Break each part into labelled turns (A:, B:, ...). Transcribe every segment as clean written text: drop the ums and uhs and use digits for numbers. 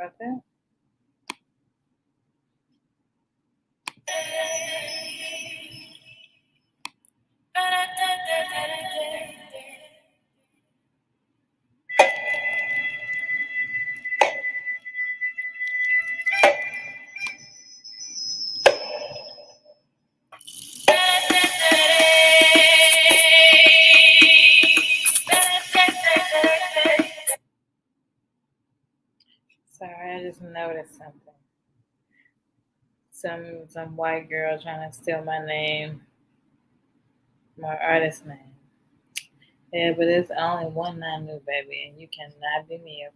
A: about that. Sorry, I just noticed something. Some white girl trying to steal my name, my artist name. Yeah, but it's only one Nanu, baby, and you cannot be me,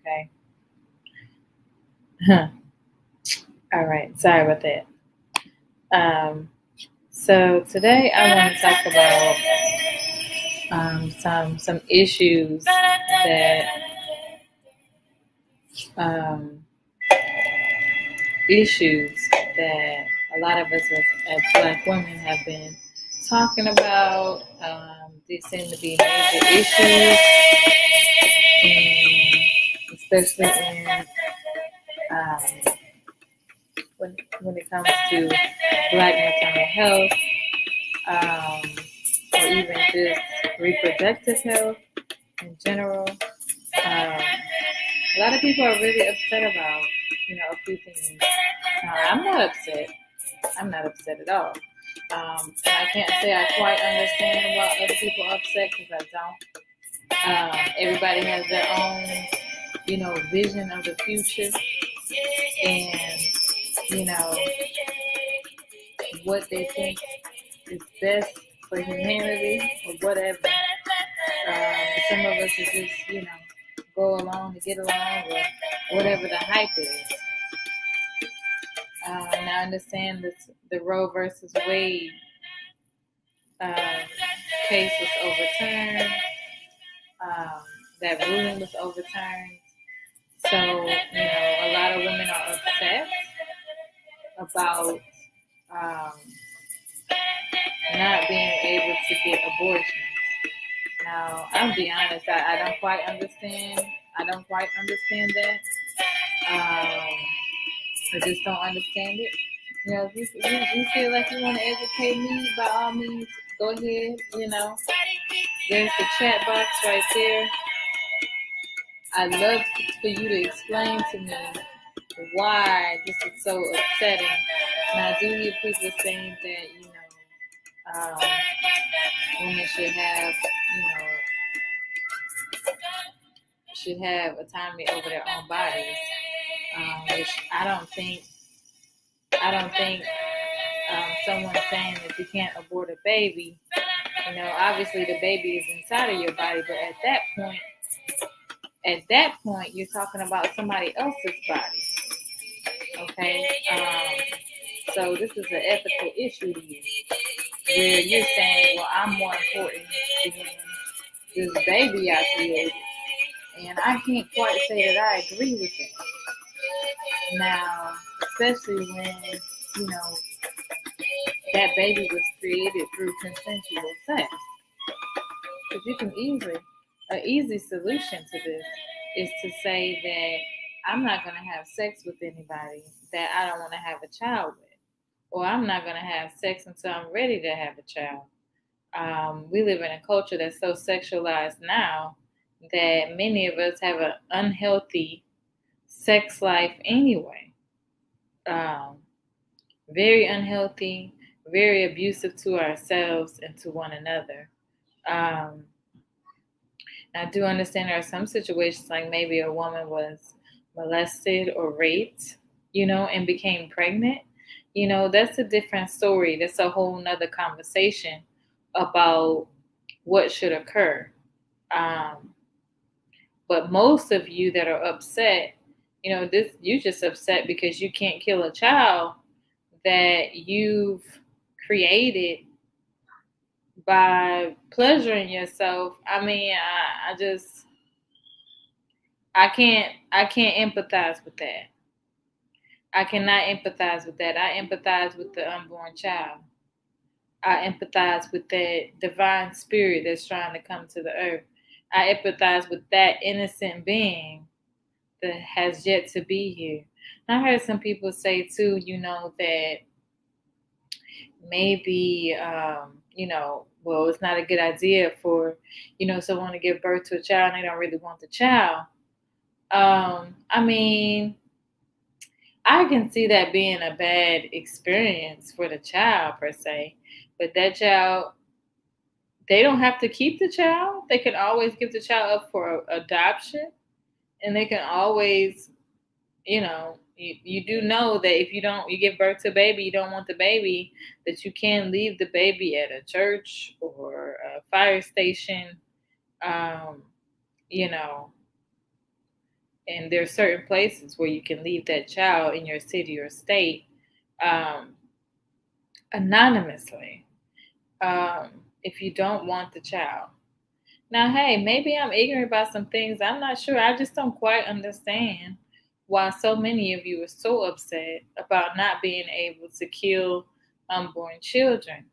A: okay? All right, sorry about that. So today I want to talk about some issues that um, a lot of us as Black women have been talking about. These seem to be major issues, and especially in when it comes to Black maternal health, or even just reproductive health in general. A lot of people are really upset about, a few things. I'm not upset. I'm not upset at all. And I can't say I quite understand why other people are upset because I don't. Everybody has their own, vision of the future and, what they think is best for humanity or whatever. Some of us is just, go along to get along or whatever the hype is. And I understand the Roe versus Wade case was overturned. That ruling was overturned. So, a lot of women are upset about not being able to get abortions. Now, I'll be honest, I don't quite understand. I don't quite understand that. I just don't understand it. If you feel like you want to educate me, by all means, go ahead. There's the chat box right there. I'd love for you to explain to me why this is so upsetting. Now, I do hear people saying that, women should have autonomy over their own bodies, which I don't think someone saying that you can't abort a baby, obviously the baby is inside of your body, but at that point, you're talking about somebody else's body. Okay, so this is an ethical issue to you, where you're saying, well, I'm more important than this baby I created. And I can't quite say that I agree with that. Now, especially when, that baby was created through consensual sex. Because you can an easy solution to this is to say that I'm not going to have sex with anybody that I don't want to have a child with. Or I'm not going to have sex until I'm ready to have a child. We live in a culture that's so sexualized now that many of us have an unhealthy sex life anyway. Very unhealthy, very abusive to ourselves and to one another. I do understand there are some situations like maybe a woman was molested or raped, and became pregnant. That's a different story. That's a whole nother conversation about what should occur. But most of you that are upset, you're just upset because you can't kill a child that you've created by pleasuring yourself. I mean, I can't empathize with that. I cannot empathize with that. I empathize with the unborn child. I empathize with that divine spirit that's trying to come to the earth. I empathize with that innocent being that has yet to be here. And I heard some people say too, that maybe, well, it's not a good idea for, someone to give birth to a child and they don't really want the child. I mean, I can see that being a bad experience for the child per se, but that child, they don't have to keep the child. They can always give the child up for adoption, and they can always, you do know that if you give birth to a baby, you don't want the baby, that you can leave the baby at a church or a fire station, um, you know, and there are certain places where you can leave that child in your city or state, um, anonymously, um, if you don't want the child. Now, hey, maybe I'm ignorant about some things. I'm not sure. I just don't quite understand why so many of you are so upset about not being able to kill unborn children.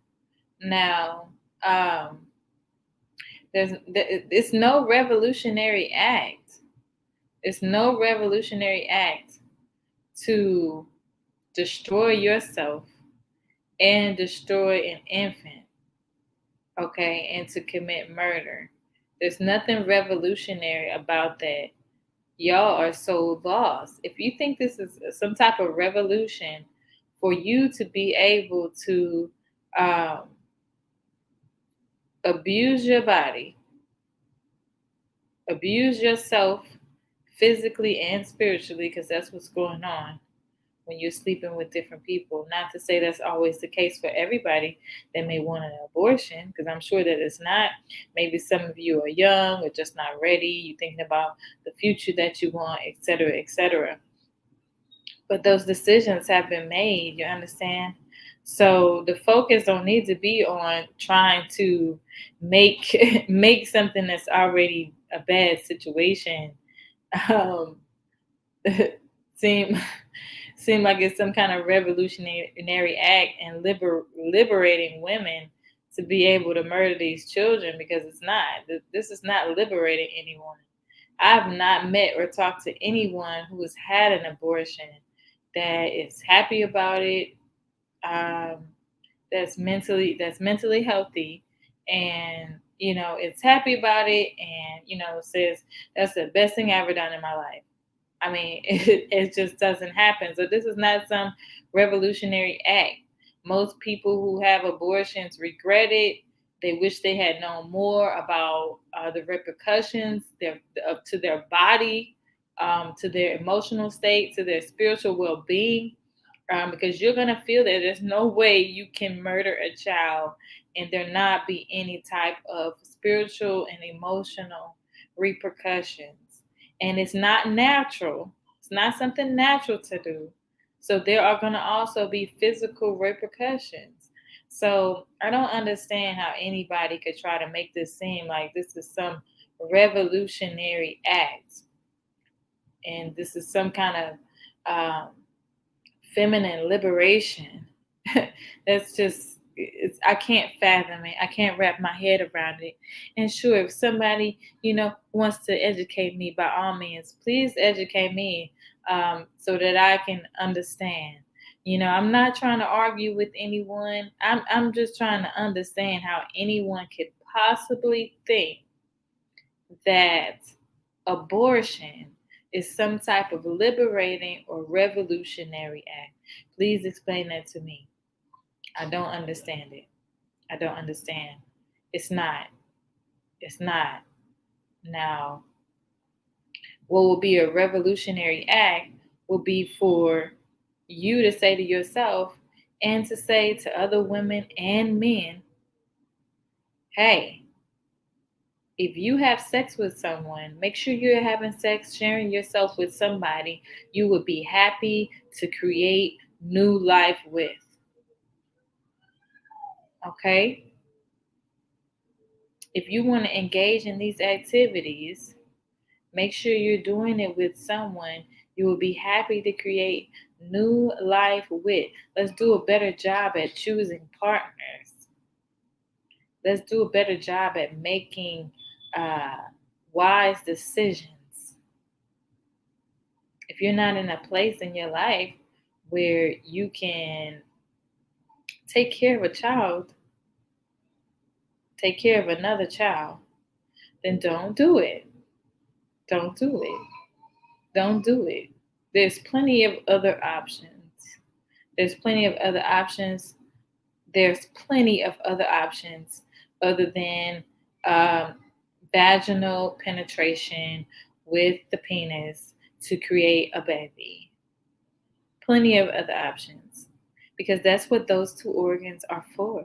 A: Now, um, it's no revolutionary act. It's no revolutionary act to destroy yourself and destroy an infant, okay, and to commit murder. There's nothing revolutionary about that. Y'all are so lost. If you think this is some type of revolution for you to be able to um, abuse your body, abuse yourself physically and spiritually, because that's what's going on when you're sleeping with different people. Not to say that's always the case for everybody that may want an abortion, because I'm sure that it's not. Maybe some of you are young or just not ready. You're thinking about the future that you want, et cetera, et cetera. But those decisions have been made, you understand? So the focus don't need to be on trying to make make something that's already a bad situation um, seem seem like it's some kind of revolutionary act and liberating women to be able to murder these children, because it's not. This is not liberating anyone. I've not met or talked to anyone who has had an abortion that is happy about it, um, that's mentally healthy, and it's happy about it, and says that's the best thing I ever done in my life. I mean, it just doesn't happen. So this is not some revolutionary act. Most people who have abortions regret it. They wish they had known more about the repercussions to their body, to their emotional state, to their spiritual well-being, because you're going to feel that there's no way you can murder a child and there not be any type of spiritual and emotional repercussions. And it's not natural. It's not something natural to do. So there are going to also be physical repercussions. So I don't understand how anybody could try to make this seem like this is some revolutionary act and this is some kind of feminine liberation. That's just, I can't fathom it. I can't wrap my head around it. And sure, if somebody wants to educate me, by all means, please educate me, so that I can understand. I'm not trying to argue with anyone. I'm just trying to understand how anyone could possibly think that abortion is some type of liberating or revolutionary act. Please explain that to me. I don't understand it. I don't understand. It's not. It's not. Now, what will be a revolutionary act will be for you to say to yourself and to say to other women and men, hey, if you have sex with someone, make sure you're having sex, sharing yourself with somebody you would be happy to create new life with. Okay? If you want to engage in these activities, make sure you're doing it with someone you will be happy to create new life with. Let's do a better job at choosing partners. Let's do a better job at making wise decisions. If you're not in a place in your life where you can take care of a child, take care of another child, then don't do it. Don't do it. Don't do it. There's plenty of other options. There's plenty of other options. There's plenty of other options other than um, vaginal penetration with the penis to create a baby. Plenty of other options because that's what those two organs are for.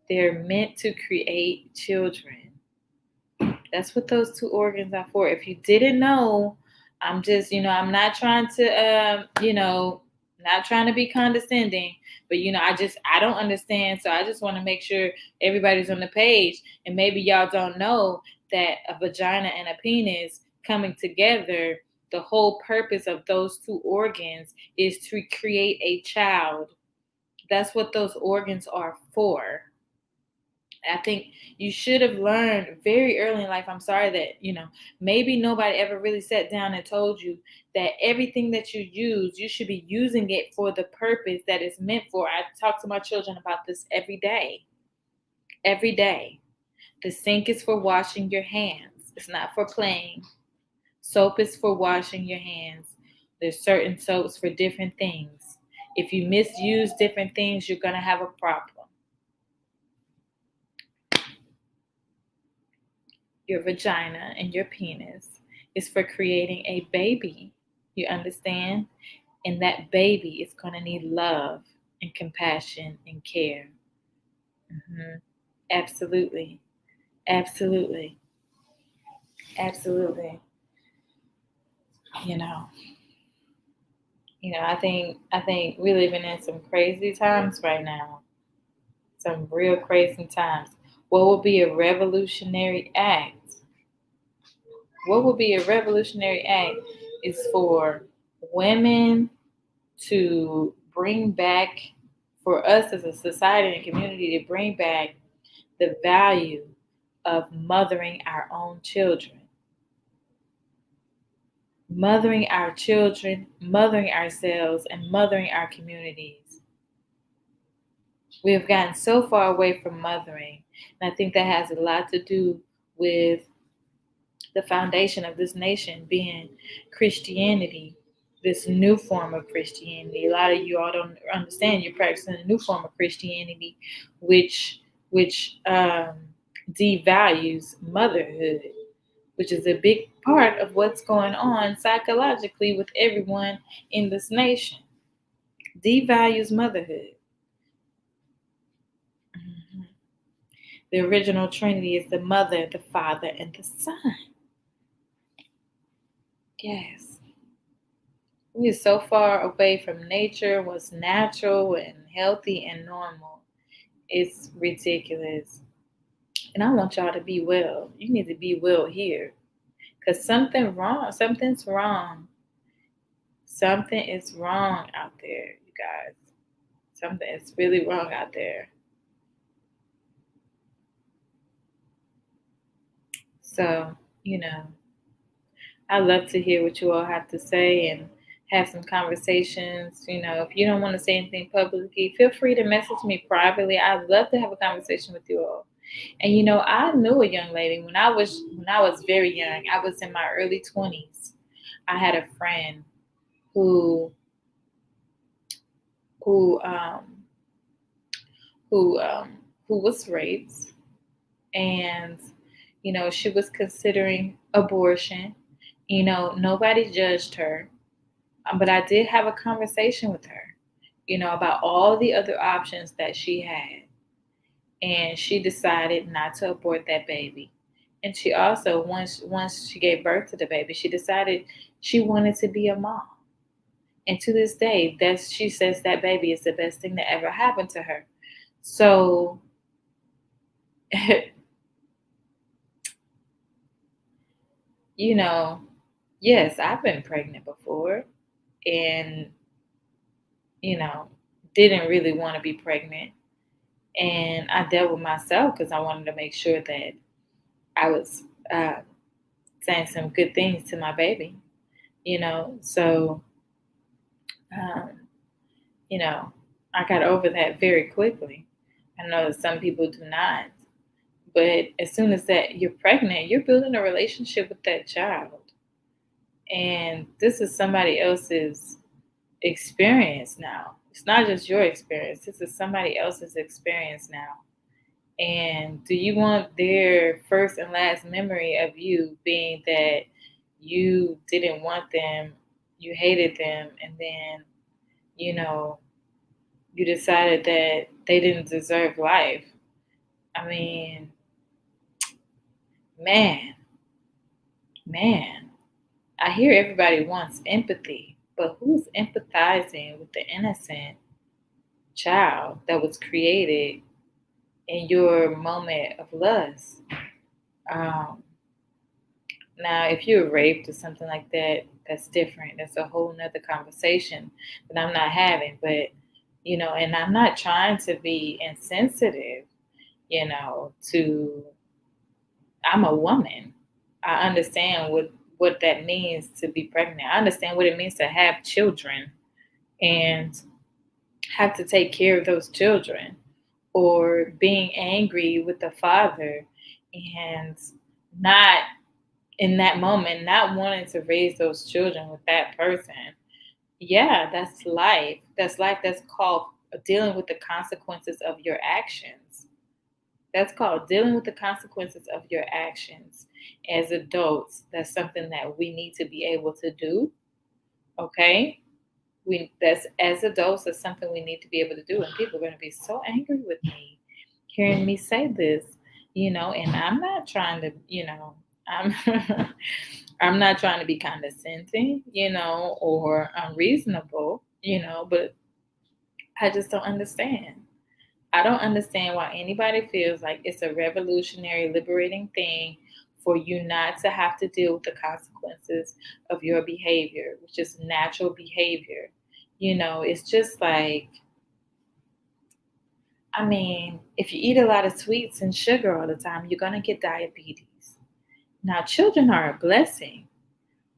A: They're meant to create children. That's what those two organs are for. If you didn't know, I'm just, I'm not trying to, not trying to be condescending, but, I don't understand. So I just want to make sure everybody's on the page. And maybe y'all don't know that a vagina and a penis coming together, the whole purpose of those two organs is to create a child. That's what those organs are for. I think you should have learned very early in life. I'm sorry that, maybe nobody ever really sat down and told you that everything that you use, you should be using it for the purpose that it's meant for. I talk to my children about this every day. Every day. The sink is for washing your hands. It's not for playing. Soap is for washing your hands. There's certain soaps for different things. If you misuse different things, you're going to have a problem. Your vagina and your penis is for creating a baby. You understand? And that baby is going to need love and compassion and care. Mm-hmm. Absolutely. Absolutely. Absolutely. You know, I think we're living in some crazy times right now. Some real crazy times. What would be a revolutionary act? What would be a revolutionary act is for women to bring back, for us as a society and community, to bring back the value of mothering our own children. Mothering our children, mothering ourselves, and mothering our communities. We have gotten so far away from mothering, and I think that has a lot to do with the foundation of this nation being Christianity, this new form of Christianity. A lot of you all don't understand you're practicing a new form of Christianity, which devalues motherhood, which is a big part of what's going on psychologically with everyone in this nation. Devalues motherhood. Mhm. The original Trinity is the Mother, the Father, and the Son. Yes. We're so far away from nature, what's natural and healthy and normal. It's ridiculous. And I want y'all to be well. You need to be well here. Because something's wrong. Something is wrong out there, you guys. Something is really wrong out there. So, I love to hear what you all have to say and have some conversations. If you don't want to say anything publicly, feel free to message me privately. I'd love to have a conversation with you all. And I knew a young lady when I was very young. I was in my early 20s. I had a friend who who um who um who was raped, and she was considering abortion. Nobody judged her. But I did have a conversation with her, about all the other options that she had. And she decided not to abort that baby. And she also, once she gave birth to the baby, she decided she wanted to be a mom. And to this day, she says that baby is the best thing that ever happened to her. So, yes, I've been pregnant before, and you know, didn't really want to be pregnant. And I dealt with myself because I wanted to make sure that I was saying some good things to my baby. So, um, I got over that very quickly. I know that some people do not, but as soon as that you're pregnant, you're building a relationship with that child. And this is somebody else's experience now. It's not just your experience, this is somebody else's experience now. And do you want their first and last memory of you being that you didn't want them, you hated them, and then, you know, you decided that they didn't deserve life? I mean, man, man, I hear everybody wants empathy, but who's empathizing with the innocent child that was created in your moment of lust? Um, Now, if you're raped or something like that, that's different. That's a whole nother conversation that I'm not having. But, and I'm not trying to be insensitive, to, I'm a woman. I understand what that means to be pregnant. I understand what it means to have children and have to take care of those children, or being angry with the father and not in that moment, not wanting to raise those children with that person. Yeah, that's life. That's life. That's called dealing with the consequences of your actions. That's called dealing with the consequences of your actions. As adults, that's something that we need to be able to do. Okay? That's as adults, that's something we need to be able to do. And people are going to be so angry with me hearing me say this, and I'm not trying to, I'm I'm not trying to be condescending, or unreasonable, but I just don't understand. I don't understand why anybody feels like it's a revolutionary, liberating thing for you not to have to deal with the consequences of your behavior, which is natural behavior. It's just like, I mean, if you eat a lot of sweets and sugar all the time, you're going to get diabetes. Now, children are a blessing.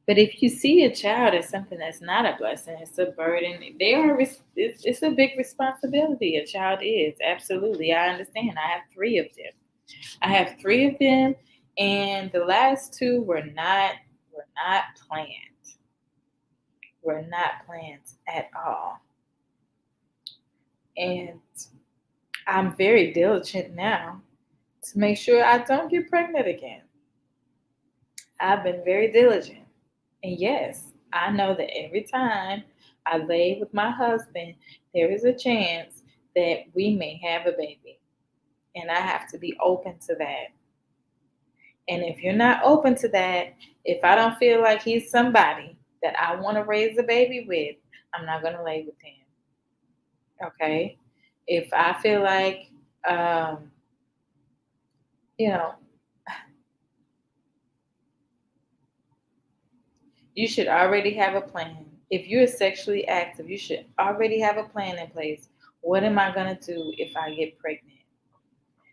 A: But if you see a child as something that's not a blessing, it's a burden. It's a big responsibility. A child is, absolutely. I understand. I have three of them. And the last two were not planned. Were not planned at all. And I'm very diligent now to make sure I don't get pregnant again. I've been very diligent. And yes, I know that every time I lay with my husband, there is a chance that we may have a baby. And I have to be open to that. And if you're not open to that, if I don't feel like he's somebody that I want to raise a baby with, I'm not going to lay with him. Okay? If I feel like, um, you know, you should already have a plan. If you're sexually active, you should already have a plan in place. What am I going to do if I get pregnant?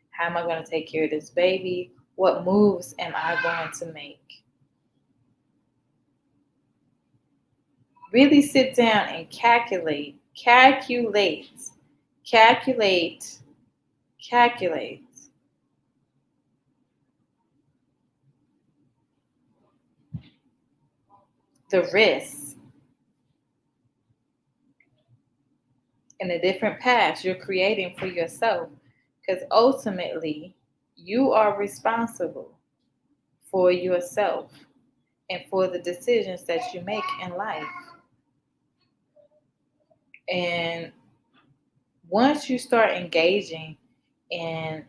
A: How am I going to take care of this baby? What moves am I going to make? Really sit down and calculate the risks and the different paths you're creating for yourself. Because ultimately, you are responsible for yourself and for the decisions that you make in life. And once you start engaging in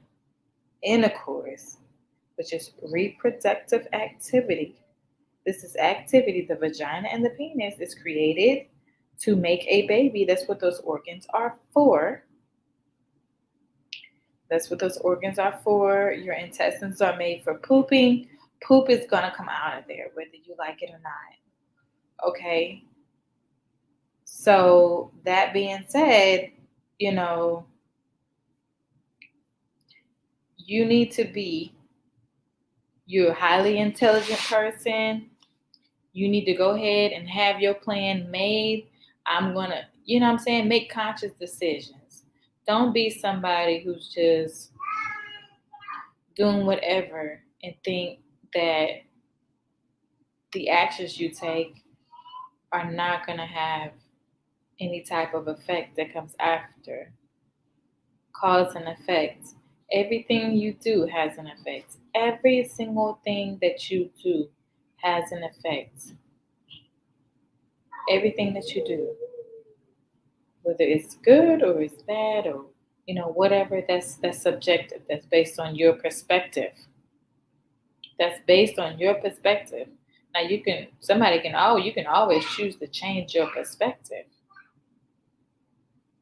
A: intercourse, which is reproductive activity, this is activity. The vagina and the penis is created to make a baby. That's what those organs are for. That's what those organs are for. Your intestines are made for pooping. Poop is going to come out of there, whether you like it or not. Okay? So, that being said, you know, you need to be, you're a highly intelligent person. You need to go ahead and have your plan made. I'm going to, make conscious decisions. Don't be somebody who's just doing whatever and think that the actions you take are not going to have any type of effect that comes after. Cause and effect. Everything you do has an effect. Every single thing that you do has an effect. Everything that you do, whether it's good or it's bad or whatever, that's subjective. That's based on your perspective. That's based on your perspective. Now you can always choose to change your perspective.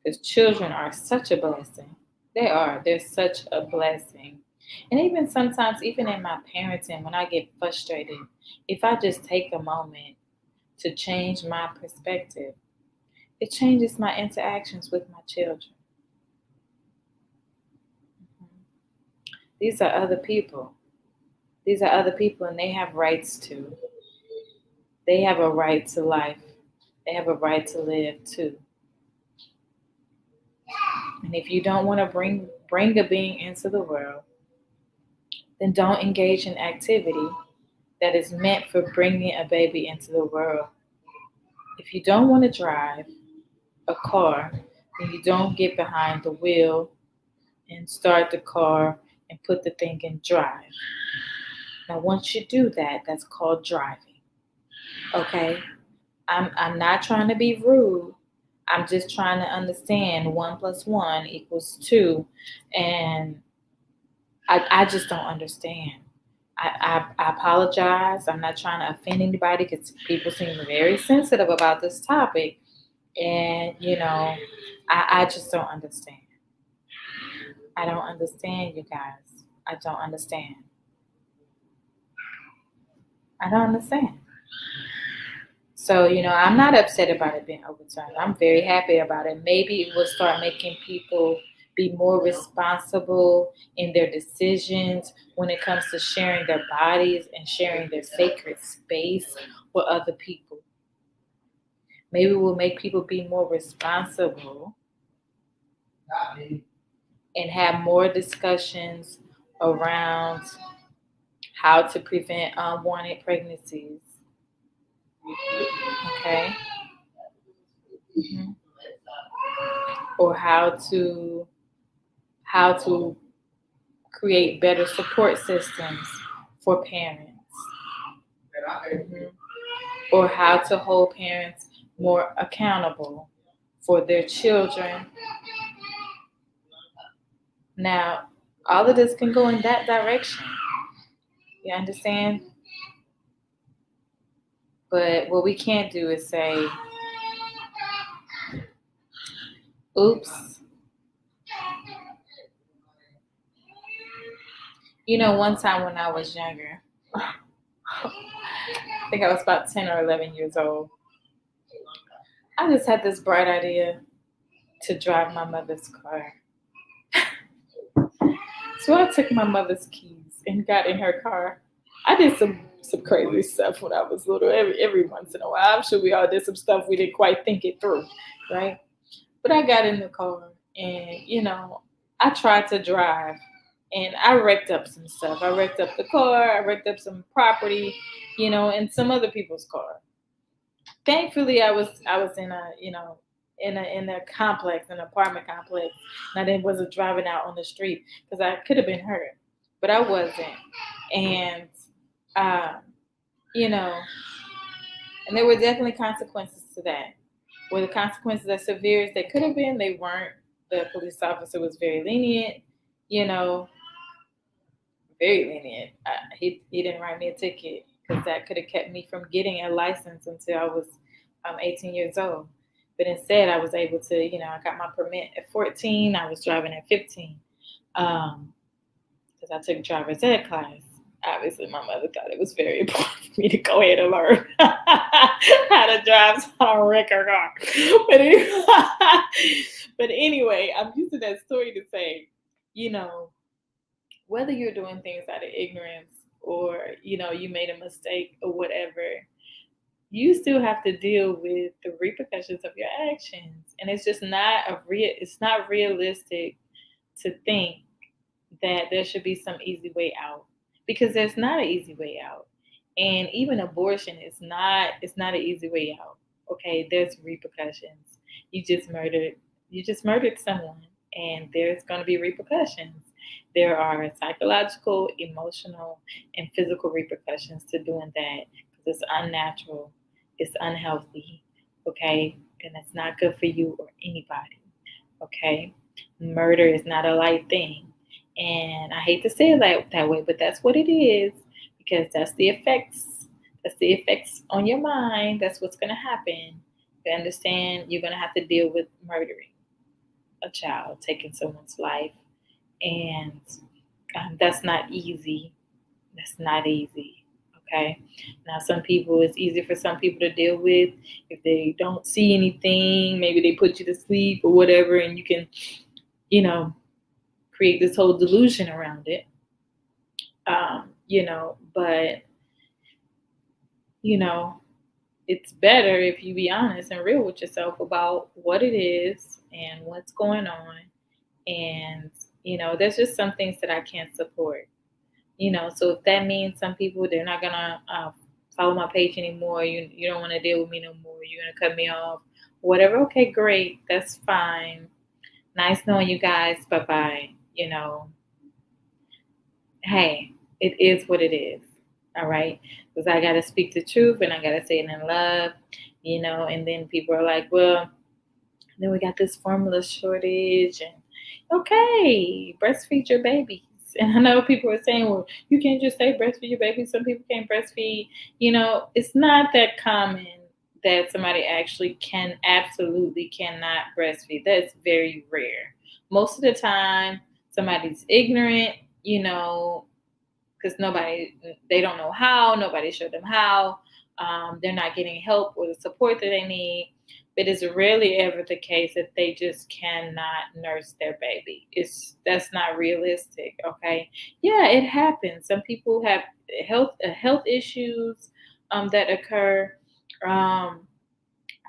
A: Because children are such a blessing. They're such a blessing. And even sometimes, even in my parenting, when I get frustrated, if I just take a moment to change my perspective, it changes my interactions with my children. These are other people. These are other people, and they have rights too. They have a right to life. They have a right to live too. And if you don't want to bring a being into the world, then don't engage in activity that is meant for bringing a baby into the world. If you don't want to drive a car, then you don't get behind the wheel and start the car and put the thing in drive. Now, once you do that, that's called driving. Okay? I'm not trying to be rude. I'm just trying to understand 1 + 1 = 2. And I just don't understand. I apologize. I'm not trying to offend anybody because people seem very sensitive about this topic. And, I just don't understand. I don't understand, you guys. I don't understand. I don't understand. So, I'm not upset about it being overturned. I'm very happy about it. Maybe it will start making people be more responsible in their decisions when it comes to sharing their bodies and sharing their sacred space with other people. Maybe it will make people be more responsible and have more discussions around how to prevent unwanted pregnancies. Okay? Mm-hmm. Or how to create better support systems for parents. Mm-hmm. Or how to hold parents more accountable for their children. Now, all of this can go in that direction. You understand? But what we can't do is say, oops. One time when I was younger, I think I was about 10 or 11 years old, I just had this bright idea to drive my mother's car. So I took my mother's keys and got in her car. I did some crazy stuff when I was little. Every once in a while, I'm sure we all did some stuff we didn't quite think it through, right? But I got in the car and, I tried to drive and I wrecked up some stuff. I wrecked up the car. I wrecked up some property, and some other people's car. Thankfully, I was in a, in a complex, an apartment complex, and I wasn't driving out on the street because I could have been hurt, but I wasn't. And, um, and there were definitely consequences to that. Were the consequences as severe as they could have been? They weren't. The police officer was very lenient, very lenient. He didn't write me a ticket because that could have kept me from getting a license until I was 18 years old. But instead, I was able to, I got my permit at 14. I was driving at 15 because I took driver's ed class. Obviously, my mother thought it was very important for me to go ahead and learn how to drive so I don't wreck her car. But anyway, I'm using that story to say, whether you're doing things out of ignorance or, you made a mistake or whatever, you still have to deal with the repercussions of your actions. And it's just not it's not realistic to think that there should be some easy way out, because there's not an easy way out. And even abortion is not, it's not an easy way out. Okay, there's repercussions. You just murdered you just murdered someone, and there's going to be repercussions. There are psychological, emotional, and physical repercussions to doing that, because it's unnatural, it's unhealthy, okay? And it's not good for you or anybody, okay? Murder is not a light thing. And I hate to say it that way, but that's what it is, because that's the effects. That's the effects on your mind. That's what's going to happen. You understand? You're going to have to deal with murdering a child, taking someone's life. And that's not easy. That's not easy. Okay. Now, some people, it's easy for some people to deal with if they don't see anything. Maybe they put you to sleep or whatever, and you can, you know, create this whole delusion around it. But you know, it's better if you be honest and real with yourself about what it is and what's going on. And there's just some things that I can't support. So if that means some people, they're not gonna follow my page anymore, you don't want to deal with me no more, you're gonna cut me off, whatever, okay, great, that's fine. Nice knowing you guys, bye bye. Hey, it is what it is. All right. Because I got to speak the truth and I got to say it in love, and then people are like, well, then we got this formula shortage, and okay, breastfeed your babies. And I know people are saying, well, you can't just say breastfeed your baby. Some people can't breastfeed. It's not that common that somebody actually absolutely cannot breastfeed. That's very rare. Most of the time, somebody's ignorant, because they don't know how, nobody showed them how. They're not getting help or the support that they need. But it's rarely ever the case that they just cannot nurse their baby. That's not realistic, okay? Yeah, it happens. Some people have health issues that occur. Um,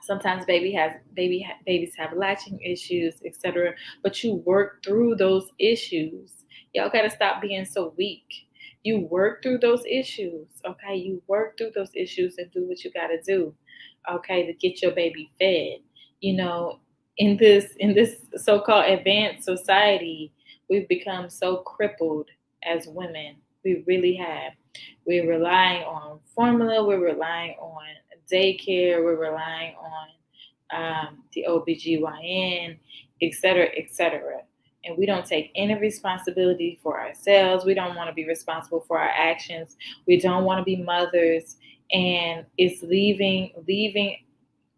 A: Sometimes babies have latching issues, etc. But you work through those issues. Y'all got to stop being so weak. You work through those issues, okay? You work through those issues and do what you got to do, okay, to get your baby fed. In this so-called advanced society, we've become so crippled as women. We really have. We're relying on formula. We're relying on daycare. We're relying on the OBGYN, et cetera, et cetera. And we don't take any responsibility for ourselves. We don't want to be responsible for our actions. We don't want to be mothers. And it's leaving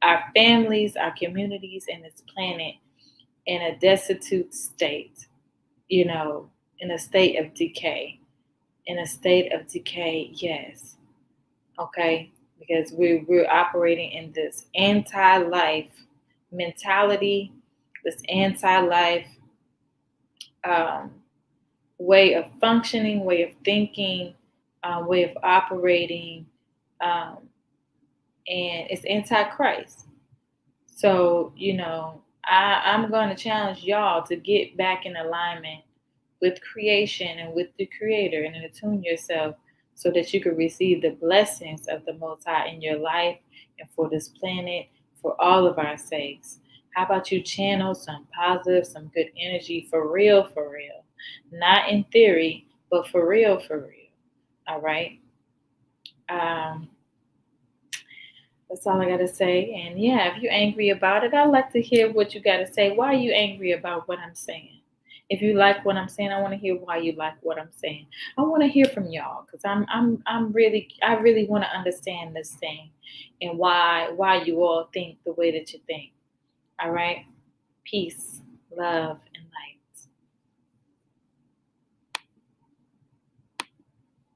A: our families, our communities, and this planet in a destitute state, in a state of decay. In a state of decay, yes. Okay? Because we're operating in this anti-life mentality, this anti-life way of functioning, way of thinking, way of operating, and it's anti-Christ. So, I'm going to challenge y'all to get back in alignment with creation and with the Creator, and attune yourself so that you can receive the blessings of the Most High in your life and for this planet, for all of our sakes. How about you channel some positive, some good energy for real, not in theory, but for real, all right? That's all I got to say. And yeah, if you're angry about it, I'd like to hear what you got to say. Why are you angry about what I'm saying? If you like what I'm saying, I want to hear why you like what I'm saying. I want to hear from y'all, because I really want to understand this thing and why you all think the way that you think. All right? Peace, love,